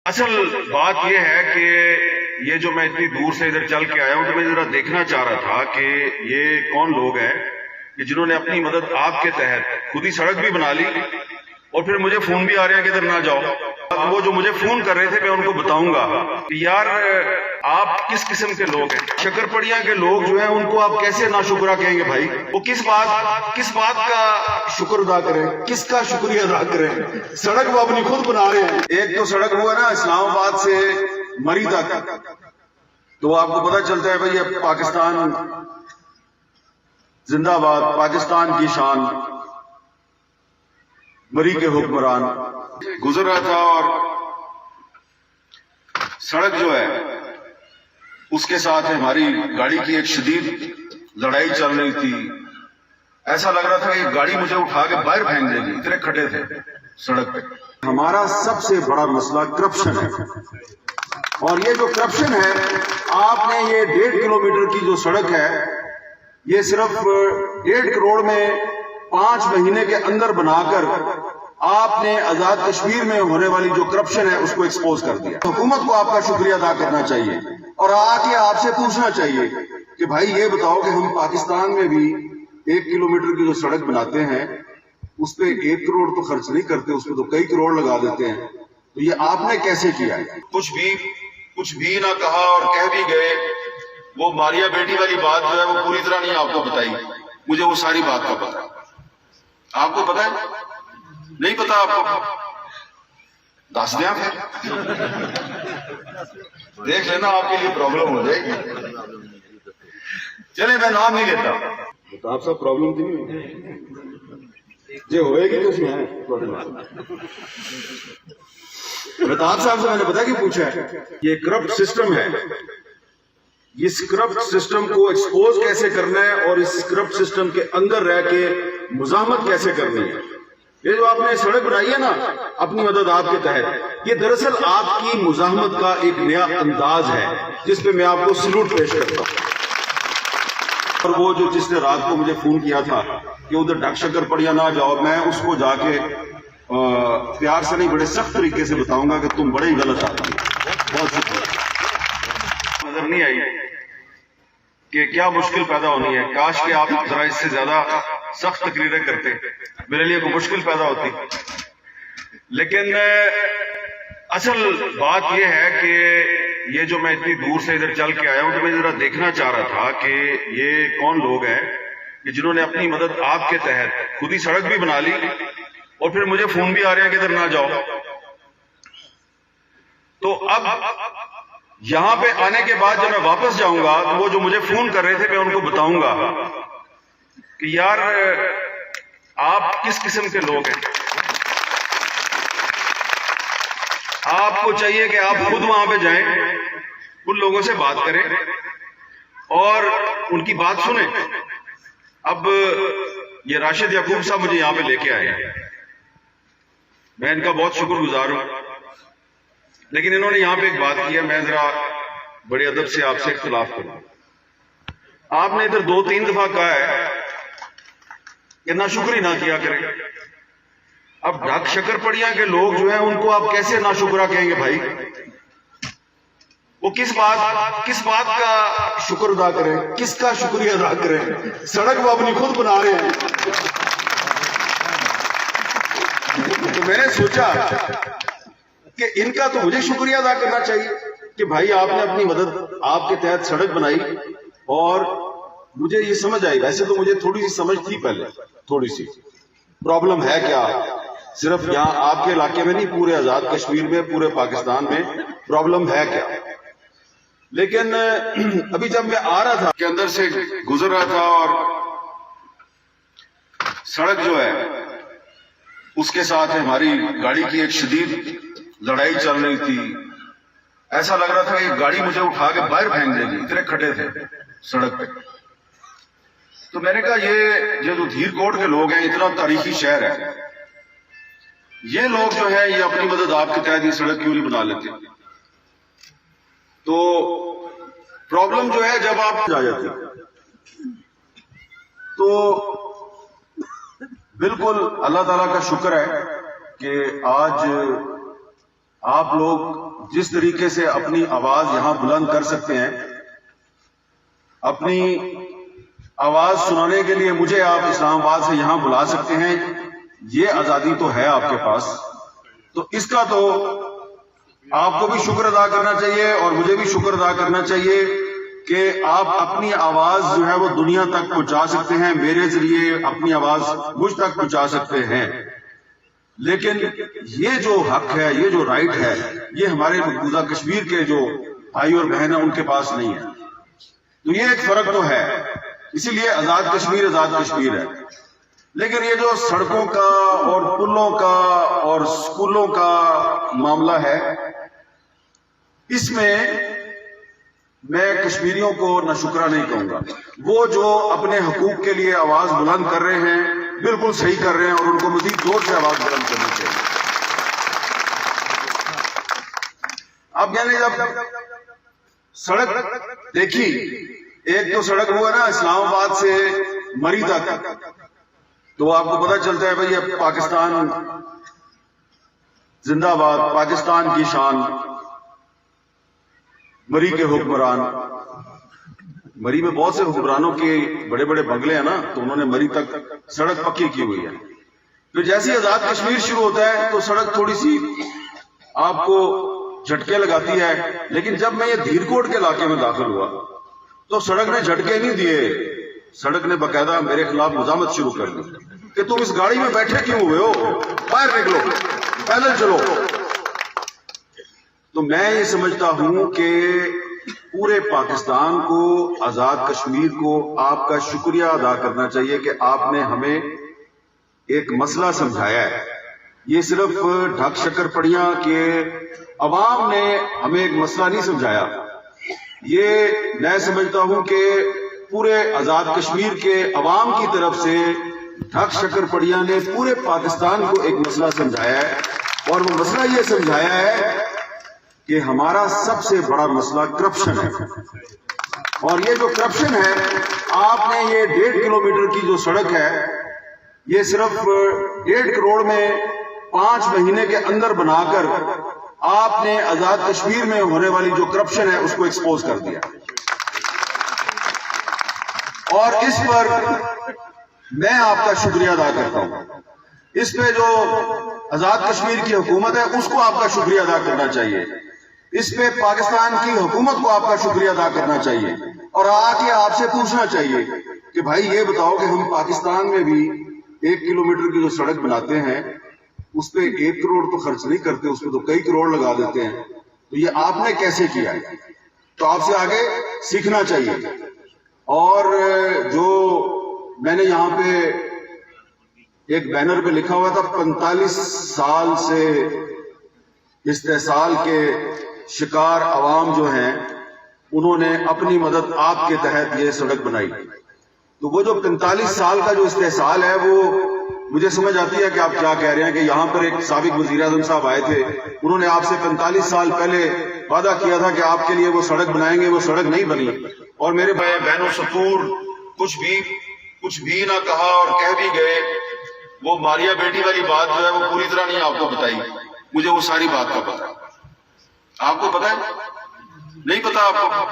اصل بات یہ ہے کہ یہ جو میں اتنی دور سے ادھر چل کے آیا ہوں تو میں ذرا دیکھنا چاہ رہا تھا کہ یہ کون لوگ ہیں کہ جنہوں نے اپنی مدد آپ کے تحت خود ہی سڑک بھی بنا لی اور پھر مجھے فون بھی آ رہے ہیں کہ ادھر نہ جاؤ۔ وہ جو مجھے فون کر رہے تھے میں ان کو بتاؤں گا کہ یار آپ کس قسم کے لوگ ہیں۔ شکر پڑیاں کے لوگ جو ہیں ان کو آپ کیسے ناشکرہ کہیں گے بھائی؟ وہ کس بات کا شکر ادا کریں، کس کا شکریہ ادا کریں؟ سڑک وہ اپنی خود بنا رہے ہیں۔ ایک تو سڑک ہوا نا اسلام آباد سے مری تک، تو آپ کو پتہ چلتا ہے بھائی اب پاکستان زندہ باد، پاکستان کی شان، مری کے حکمران۔ گزر رہا تھا اور سڑک جو ہے اس کے ساتھ ہماری گاڑی کی ایک شدید لڑائی چل رہی تھی۔ ایسا لگ رہا تھا کہ گاڑی مجھے اٹھا کے باہر پھینک دے گی، اتنے کھڑے تھے سڑک پہ۔ ہمارا سب سے بڑا مسئلہ کرپشن ہے، اور یہ جو کرپشن ہے، آپ نے یہ 1.5 کلومیٹر کی جو سڑک ہے یہ صرف 1.5 کروڑ میں 5 مہینے کے اندر بنا کر آپ نے آزاد کشمیر میں ہونے والی جو کرپشن ہے اس کو ایکسپوز کر دیا۔ حکومت کو آپ کا شکریہ ادا کرنا چاہیے اور آ کے آپ سے پوچھنا چاہیے کہ بھائی یہ بتاؤ کہ ہم پاکستان میں بھی 1 کلومیٹر کی جو سڑک بناتے ہیں اس پہ 1 کروڑ تو خرچ نہیں کرتے، اس پہ تو کئی کروڑ لگا دیتے ہیں، تو یہ آپ نے کیسے کیا ہے؟ کچھ بھی نہ کہا اور کہہ بھی گئے۔ وہ ماریا بیٹی والی بات جو ہے وہ پوری طرح نہیں آپ کو بتائی، مجھے وہ ساری بات کا پتا۔ آپ کو پتا ہے؟ نہیں پتا آپ کو؟ دس دیں پھر دیکھ لینا، آپ کے لیے پرابلم ہو جائے گی۔ چلے میں نام نہیں لیتا، آپ سب پرابلم تھی جو ہوئے گی تو اس میں ہے۔ مہتاب صاحب سے میں نے پتا کہ پوچھا ہے یہ کرپٹ سسٹم ہے، اس کرپٹ سسٹم کو ایکسپوز کیسے کرنا ہے اور اس کرپٹ سسٹم کے اندر رہ کے مزاحمت کیسے کرنی ہے۔ یہ جو آپ نے سڑک بنائی ہے نا اپنی مدد آپ کے تحت، یہ دراصل آپ کی مزاحمت کا ایک نیا انداز ہے جس پہ میں آپ کو سلوٹ پیش کرتا ہوں۔ اور وہ جو جس نے رات کو مجھے فون کیا تھا کہ ادھر ڈھک شکر پڑیا نہ جاؤ، میں اس کو جا کے پیار سے نہیں بڑے سخت طریقے سے بتاؤں گا کہ تم بڑے ہی غلط آدمی۔ بہت شکریہ۔ نظر نہیں آئی کہ کیا مشکل پیدا ہونی ہے، کاش کہ آپ ذرا اس سے زیادہ سخت تقریریں کرتے، میرے لیے کوئی مشکل پیدا ہوتی۔ لیکن اصل بات یہ ہے کہ یہ جو میں اتنی دور سے ادھر چل کے آیا ہوں تو میں ذرا دیکھنا چاہ رہا تھا کہ یہ کون لوگ ہیں کہ جنہوں نے اپنی مدد آپ کے تحت خود ہی سڑک بھی بنا لی اور پھر مجھے فون بھی آ رہے ہیں کہ ادھر نہ جاؤ۔ تو اب یہاں پہ آنے کے بعد جب میں واپس جاؤں گا تو وہ جو مجھے فون کر رہے تھے میں ان کو بتاؤں گا کہ یار آپ کس قسم کے لوگ ہیں۔ آپ کو چاہیے کہ آپ خود وہاں پہ جائیں، ان لوگوں سے بات کریں اور ان کی بات سنیں۔ اب یہ راشد یعقوب صاحب مجھے یہاں پہ لے کے آئے، میں ان کا بہت شکر گزار ہوں، لیکن انہوں نے یہاں پہ ایک بات کی ہے، میں ذرا بڑے ادب سے آپ سے اختلاف کروں۔ آپ نے ادھر 2-3 دفعہ کہا ہے کہ ناشکری نہ کیا کریں۔ اب ڈھک شکر پڑیاں کے لوگ جو ہیں ان کو آپ کیسے ناشکرہ کہیں گے بھائی؟ وہ کس بات کا شکر ادا کریں، کس کا شکریہ ادا کریں؟ سڑک وہ اپنی خود بنا رہے ہیں۔ تو میں نے سوچا کہ ان کا تو مجھے شکریہ ادا کرنا چاہیے کہ بھائی آپ نے اپنی مدد آپ کے تحت سڑک بنائی، اور مجھے یہ سمجھ آئی، ویسے تو مجھے تھوڑی سی سمجھ تھی پہلے، تھوڑی سی پرابلم ہے کیا صرف یہاں آپ کے علاقے میں نہیں، پورے آزاد کشمیر میں، پورے پاکستان میں پرابلم ہے کیا۔ لیکن ابھی جب میں آ رہا تھا کے اندر سے گزر رہا تھا اور سڑک جو ہے اس کے ساتھ ہماری گاڑی کی ایک شدید لڑائی چل رہی تھی، ایسا لگ رہا تھا کہ گاڑی مجھے اٹھا کے باہر پھینک دے گی، اتنے کھڑے تھے سڑک پہ۔ تو میں نے کہا یہ جو دھیر کوٹ کے لوگ ہیں، اتنا تاریخی شہر ہے، یہ لوگ جو ہیں یہ اپنی مدد آپ کے تحت یہ سڑک کیوں نہیں بنا لیتے؟ تو پرابلم جو ہے جب آپ آ جاتے تو بالکل اللہ تعالیٰ کا شکر ہے کہ آج آپ لوگ جس طریقے سے اپنی آواز یہاں بلند کر سکتے ہیں، اپنی آواز سنانے کے لیے مجھے آپ اسلام آباد سے یہاں بلا سکتے ہیں، یہ آزادی تو ہے آپ کے پاس، تو اس کا تو آپ کو بھی شکر ادا کرنا چاہیے اور مجھے بھی شکر ادا کرنا چاہیے کہ آپ اپنی آواز جو ہے وہ دنیا تک پہنچا سکتے ہیں، میرے ذریعے اپنی آواز مجھ تک پہنچا سکتے ہیں۔ لیکن یہ جو حق ہے، یہ جو رائٹ ہے، یہ ہمارے مقبوضہ کشمیر کے جو بھائی اور بہن ہیں ان کے پاس نہیں ہے۔ تو یہ ایک فرق تو ہے، اسی لیے آزاد کشمیر ہے۔ لیکن یہ جو سڑکوں کا اور پلوں کا اور سکولوں کا معاملہ ہے، اس میں میں کشمیریوں کو ناشکرہ نہیں کہوں گا۔ وہ جو اپنے حقوق کے لیے آواز بلند کر رہے ہیں بالکل صحیح کر رہے ہیں، اور ان کو مزید زور سے آواز بلند کرنی چاہیے۔ اب میں نے جب سڑک دیکھی، ایک تو سڑک ہوا نا اسلام آباد سے مری تک، تو آپ کو پتہ چلتا ہے بھائی اب پاکستان زندہ باد، پاکستان کی شان، مری کے حکمران۔ مری میں بہت سے حکمرانوں کے بڑے بڑے بنگلے ہیں نا، تو انہوں نے مری تک سڑک پکی کی ہوئی ہے۔ پھر جیسے آزاد کشمیر شروع ہوتا ہے تو سڑک تھوڑی سی آپ کو جھٹکے لگاتی ہے، لیکن جب میں یہ دھیرکوٹ کے علاقے میں داخل ہوا تو سڑک نے جھٹکے نہیں دیے، سڑک نے باقاعدہ میرے خلاف مزاحمت شروع کر دی کہ تم اس گاڑی میں بیٹھے کیوں ہوئے ہو، باہر نکلو، پیدل چلو۔ تو میں یہ سمجھتا ہوں کہ پورے پاکستان کو، آزاد کشمیر کو آپ کا شکریہ ادا کرنا چاہیے کہ آپ نے ہمیں ایک مسئلہ سمجھایا ہے۔ یہ صرف ڈھک شکر پڑیاں کے عوام نے ہمیں ایک مسئلہ نہیں سمجھایا، یہ میں سمجھتا ہوں کہ پورے آزاد کشمیر کے عوام کی طرف سے ڈھک شکر پڑیاں نے پورے پاکستان کو ایک مسئلہ سمجھایا ہے، اور وہ مسئلہ یہ سمجھایا ہے کہ ہمارا سب سے بڑا مسئلہ کرپشن ہے۔ اور یہ جو کرپشن ہے، آپ نے یہ 1.5 کلومیٹر کی جو سڑک ہے، یہ صرف 1.5 کروڑ میں 5 مہینے کے اندر بنا کر آپ نے آزاد کشمیر میں ہونے والی جو کرپشن ہے اس کو ایکسپوز کر دیا، اور اس پر میں آپ کا شکریہ ادا کرتا ہوں۔ اس پہ جو آزاد کشمیر کی حکومت ہے اس کو آپ کا شکریہ ادا کرنا چاہیے، اس پہ پاکستان کی حکومت کو آپ کا شکریہ ادا کرنا چاہیے، اور آ کے آپ سے پوچھنا چاہیے کہ بھائی یہ بتاؤ کہ ہم پاکستان میں بھی 1 کلومیٹر کی جو سڑک بناتے ہیں اس پہ 1 کروڑ تو خرچ نہیں کرتے، اس پہ تو کئی کروڑ لگا دیتے ہیں، تو یہ آپ نے کیسے کیا ہے؟ تو آپ سے آگے سیکھنا چاہیے۔ اور جو میں نے یہاں پہ ایک بینر پہ لکھا ہوا تھا 45 سال سے استحصال کے شکار عوام جو ہیں انہوں نے اپنی مدد آپ کے تحت یہ سڑک بنائی، تو وہ جو 45 سال کا جو استحصال ہے وہ مجھے سمجھ آتی ہے کہ آپ کیا کہہ رہے ہیں کہ یہاں پر ایک سابق وزیر اعظم صاحب آئے تھے، انہوں نے آپ سے 45 سال پہلے وعدہ کیا تھا کہ آپ کے لیے وہ سڑک بنائیں گے، وہ سڑک نہیں بنی، اور میرے بھائی بہنوں سطور کچھ بھی نہ کہا اور کہہ بھی گئے۔ وہ ماریا بیٹی والی بات جو ہے وہ پوری طرح نہیں آپ کو بتائی، مجھے وہ ساری بات کا پتا ہے۔ آپ کو پتا ہے؟ نہیں پتا آپ کو؟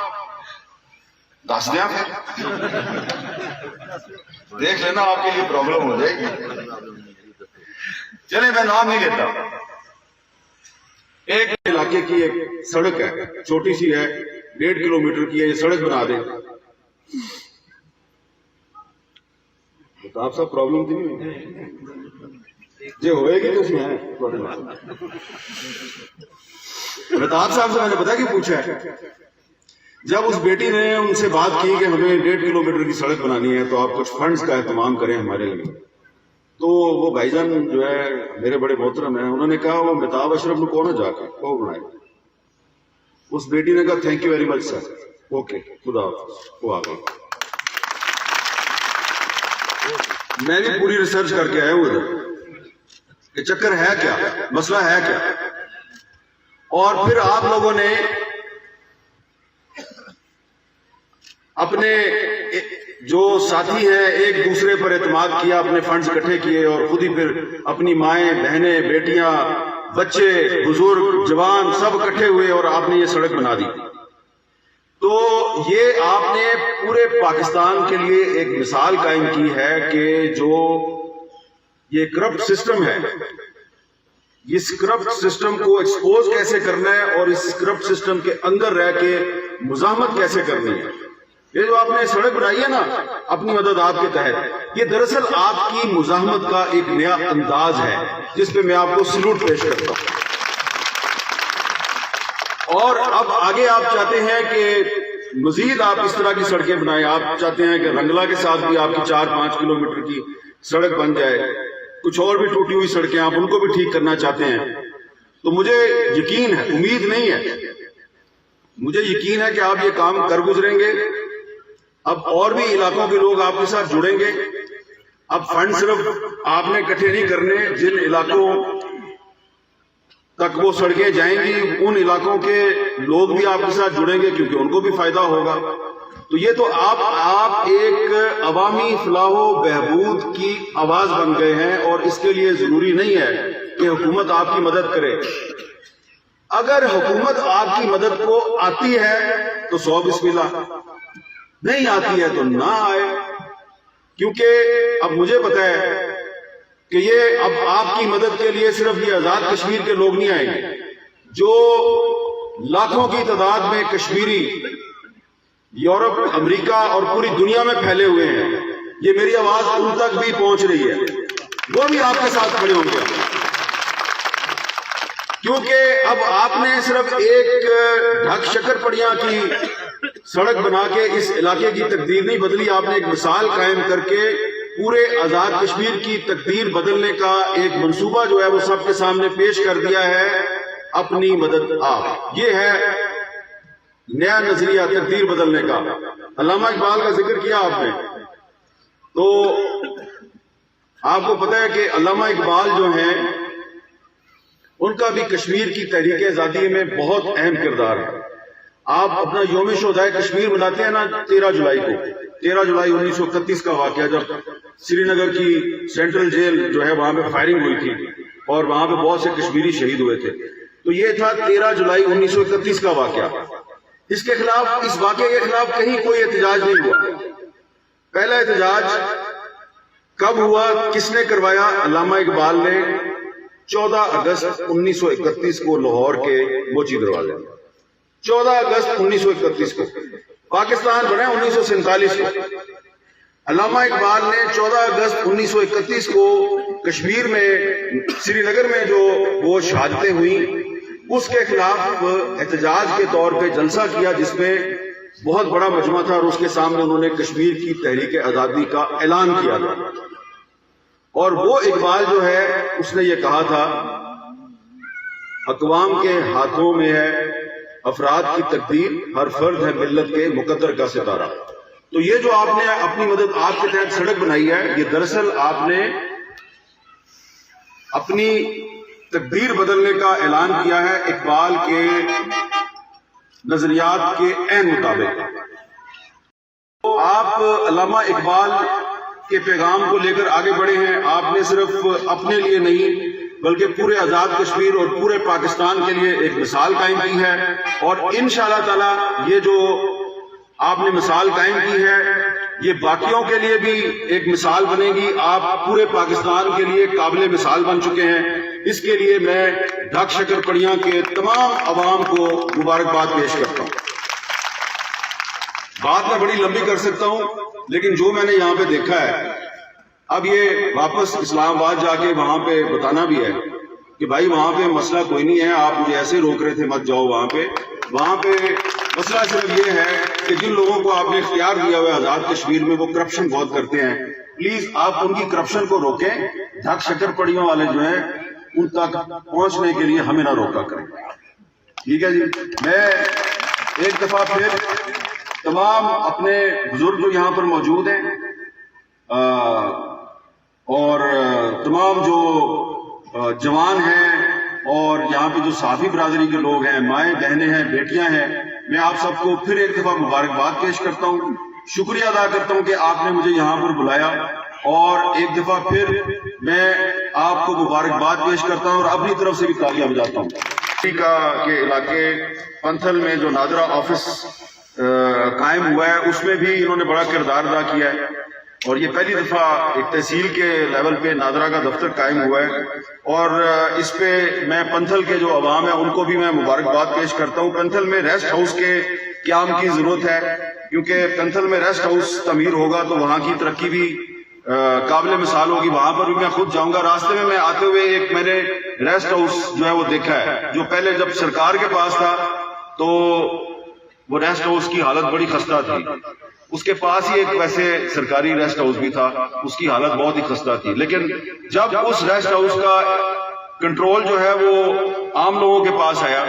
دس دیا پھر دیکھ لینا، آپ کے لیے پرابلم ہو جائے گی۔ چلے میں نام نہیں لیتا، ایک علاقے کی ایک سڑک ہے، چھوٹی سی ہے، 1.5 کلومیٹر کی ہے، یہ سڑک بنا دے تو آپ سب پرابلم تھی نہیں جو ہوئے گی تو اس میں ہے۔ مہتاب صاحب سے میں نے پتا کہ پوچھا ہے، جب اس بیٹی نے ان سے بات کی کہ ہمیں 1.5 کلومیٹر کی سڑک بنانی ہے تو آپ کچھ فنڈز کا اہتمام کریں ہمارے لیے، تو وہ بھائی جان جو ہے میرے بڑے محترم ہیں، انہوں نے کہا وہ مہتاب اشرف نے کون جا کر وہ بنائے۔ اس بیٹی نے کہا thank you very much sir, okay خدا حافظ، وہ آ گئی۔ میں بھی پوری ریسرچ کر کے آیا ہوں ادھر کہ چکر ہے کیا، مسئلہ ہے کیا، اور پھر آپ لوگوں نے اپنے جو ساتھی ہیں ایک دوسرے پر اعتماد کیا، اپنے فنڈز اکٹھے کیے، اور خود ہی پھر اپنی مائیں، بہنیں، بیٹیاں بچے بزرگ جوان سب اکٹھے ہوئے اور آپ نے یہ سڑک بنا دی. تو یہ آپ نے پورے پاکستان کے لیے ایک مثال قائم کی ہے کہ جو یہ کرپٹ سسٹم ہے، اس کرپٹ سسٹم کو ایکسپوز کیسے کرنا ہے اور اس کرپٹ سسٹم کے اندر رہ کے مزاحمت کیسے کرنی ہے. یہ جو آپ نے سڑک بنائی ہے نا اپنی مددات کے تحت، یہ دراصل آپ کی مزاحمت کا ایک نیا انداز ہے جس پہ میں آپ کو سلوٹ پیش کرتا ہوں. اور اب آگے آپ چاہتے ہیں کہ مزید آپ اس طرح کی سڑکیں بنائیں. آپ چاہتے ہیں کہ رنگلا کے ساتھ بھی آپ کی 4-5 کلومیٹر کی سڑک بن جائے، کچھ اور بھی ٹوٹی ہوئی سڑکیں آپ ان کو بھی ٹھیک کرنا چاہتے ہیں. تو مجھے یقین ہے، امید نہیں ہے، مجھے یقین ہے کہ آپ یہ کام کر گزریں گے. اب اور بھی علاقوں کے لوگ آپ کے ساتھ جڑیں گے. اب فنڈ صرف آپ نے اکٹھے نہیں کرنے، جن علاقوں تک وہ سڑکیں جائیں گی ان علاقوں کے لوگ بھی آپ کے ساتھ جڑیں گے کیونکہ ان کو بھی فائدہ ہوگا. تو یہ تو آپ ایک عوامی فلاح و بہبود کی آواز بن گئے ہیں، اور اس کے لیے ضروری نہیں ہے کہ حکومت آپ کی مدد کرے. اگر حکومت آپ کی مدد کو آتی ہے تو 100 بسم اللہ، نہیں آتی ہے تو نہ آئے. کیونکہ اب مجھے پتا ہے کہ یہ اب آپ کی مدد کے لیے صرف یہ آزاد کشمیر کے لوگ نہیں آئیں گے، جو لاکھوں کی تعداد میں کشمیری یورپ، امریکہ اور پوری دنیا میں پھیلے ہوئے ہیں. یہ میری آواز ان تک بھی پہنچ رہی ہے، وہ بھی آپ کے ساتھ کھڑے ہوں گے. کیونکہ اب آپ نے صرف ایک ڈھک شکر پڑیاں کی سڑک بنا کے اس علاقے کی تقدیر نہیں بدلی، آپ نے ایک مثال قائم کر کے پورے آزاد کشمیر کی تقدیر بدلنے کا ایک منصوبہ جو ہے وہ سب کے سامنے پیش کر دیا ہے. اپنی مدد آپ، یہ ہے نیا نظریہ تقدیر بدلنے کا. علامہ اقبال کا ذکر کیا آپ نے، تو آپ کو پتہ ہے کہ علامہ اقبال جو ہیں ان کا بھی کشمیر کی تحریک آزادی میں بہت اہم کردار ہے. آپ اپنا یوم شہدائے کشمیر مناتے ہیں نا 13 جولائی کو. 13 جولائی 1931 کا واقعہ، جب سری نگر کی سینٹرل جیل جو ہے وہاں پہ فائرنگ ہوئی تھی اور وہاں پہ بہت سے کشمیری شہید ہوئے تھے. تو یہ تھا 13 جولائی 1931 کا واقعہ. اس کے خلاف، اس واقعے کے خلاف کہیں کوئی احتجاج نہیں ہوا. پہلا احتجاج کب ہوا، کس نے کروایا؟ علامہ اقبال نے 14 اگست 1931 کو لاہور کے موچی دروازے میں. 14 اگست 1931 کو پاکستان بنا 1947 کو. علامہ اقبال نے 14 اگست 1931 کو کشمیر میں سری نگر میں جو وہ شہادتیں ہوئیں اس کے خلاف احتجاج کے طور پہ جلسہ کیا، جس میں بہت بڑا مجمع تھا اور اس کے سامنے انہوں نے کشمیر کی تحریک آزادی کا اعلان کیا تھا. اور وہ اقبال جو ہے اس نے یہ کہا تھا، اقوام کے ہاتھوں میں ہے افراد کی تقدیر، ہر فرد ہے ملت کے مقدر کا ستارہ. تو یہ جو آپ نے اپنی مدد آپ کے تحت سڑک بنائی ہے، یہ دراصل آپ نے اپنی تقدیر بدلنے کا اعلان کیا ہے اقبال کے نظریات کے عین مطابق. آپ علامہ اقبال کے پیغام کو لے کر آگے بڑھے ہیں. آپ نے صرف اپنے لیے نہیں بلکہ پورے آزاد کشمیر اور پورے پاکستان کے لیے ایک مثال قائم کی ہے، اور انشاءاللہ تعالی یہ جو آپ نے مثال قائم کی ہے یہ باقیوں کے لیے بھی ایک مثال بنے گی. آپ پورے پاکستان کے لیے قابل مثال بن چکے ہیں. اس کے لیے میں ڈھک شکر پڑیاں کے تمام عوام کو مبارکباد پیش کرتا ہوں. بات میں بڑی لمبی کر سکتا ہوں، لیکن جو میں نے یہاں پہ دیکھا ہے، اب یہ واپس اسلام آباد جا کے وہاں پہ بتانا بھی ہے کہ بھائی وہاں پہ مسئلہ کوئی نہیں ہے، آپ مجھے ایسے روک رہے تھے مت جاؤ وہاں پہ مسئلہ صرف یہ ہے کہ جن لوگوں کو آپ نے اختیار دیا ہوا ہے آزاد کشمیر میں، وہ کرپشن بہت کرتے ہیں. پلیز آپ ان کی کرپشن کو روکیں. ڈھک شکر پڑیوں والے جو ہیں ان تک پہنچنے کے لیے ہمیں نہ روکا کریں. ٹھیک ہے جی. میں ایک دفعہ پھر تمام اپنے بزرگ جو یہاں پر موجود ہیں اور تمام جو جوان ہیں اور یہاں پہ جو صحافی برادری کے لوگ ہیں، مائیں بہنیں ہیں، بیٹیاں ہیں، میں آپ سب کو پھر ایک دفعہ مبارکباد پیش کرتا ہوں. شکریہ ادا کرتا ہوں کہ آپ نے مجھے یہاں پر بلایا، اور ایک دفعہ پھر میں آپ کو مبارکباد پیش کرتا ہوں اور اپنی طرف سے بھی تالیاں بجاتا ہوں۔ کے علاقے پنتھل میں جو نادرا آفس قائم ہوا ہے اس میں بھی انہوں نے بڑا کردار ادا کیا ہے، اور یہ پہلی دفعہ ایک تحصیل کے لیول پہ نادرا کا دفتر قائم ہوا ہے، اور اس پہ میں پنتھل کے جو عوام ہیں ان کو بھی میں مبارکباد پیش کرتا ہوں۔ پنتھل میں ریسٹ ہاؤس کے قیام کی ضرورت ہے، کیونکہ پنتھل میں ریسٹ ہاؤس تعمیر ہوگا تو وہاں کی ترقی بھی قابل مثال ہوگی۔ وہاں پر بھی میں خود جاؤں گا۔ راستے میں میں آتے ہوئے ایک میں نے ریسٹ ہاؤس جو ہے وہ دیکھا ہے، جو پہلے جب سرکار کے پاس تھا تو وہ ریسٹ ہاؤس کی حالت بڑی خستہ تھی، اس کے پاس ہی ایک ویسے سرکاری ریسٹ ہاؤس بھی تھا، اس کی حالت بہت ہی خستہ تھی، لیکن جب اس ریسٹ ہاؤس کا کنٹرول جو ہے وہ عام لوگوں کے پاس آیا،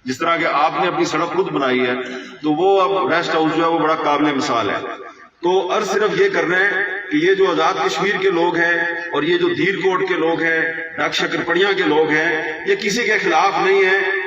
جس طرح کہ آپ نے اپنی سڑک خود بنائی ہے، تو وہ اب ریسٹ ہاؤس جو ہے وہ بڑا قابل مثال ہے۔ تو عرض صرف یہ کرنا ہے کہ یہ جو آزاد کشمیر کے لوگ ہیں اور یہ جو دیر کوٹ کے لوگ ہیں، ڈاک شکرپڑیاں کے لوگ ہیں، یہ کسی کے خلاف نہیں ہیں۔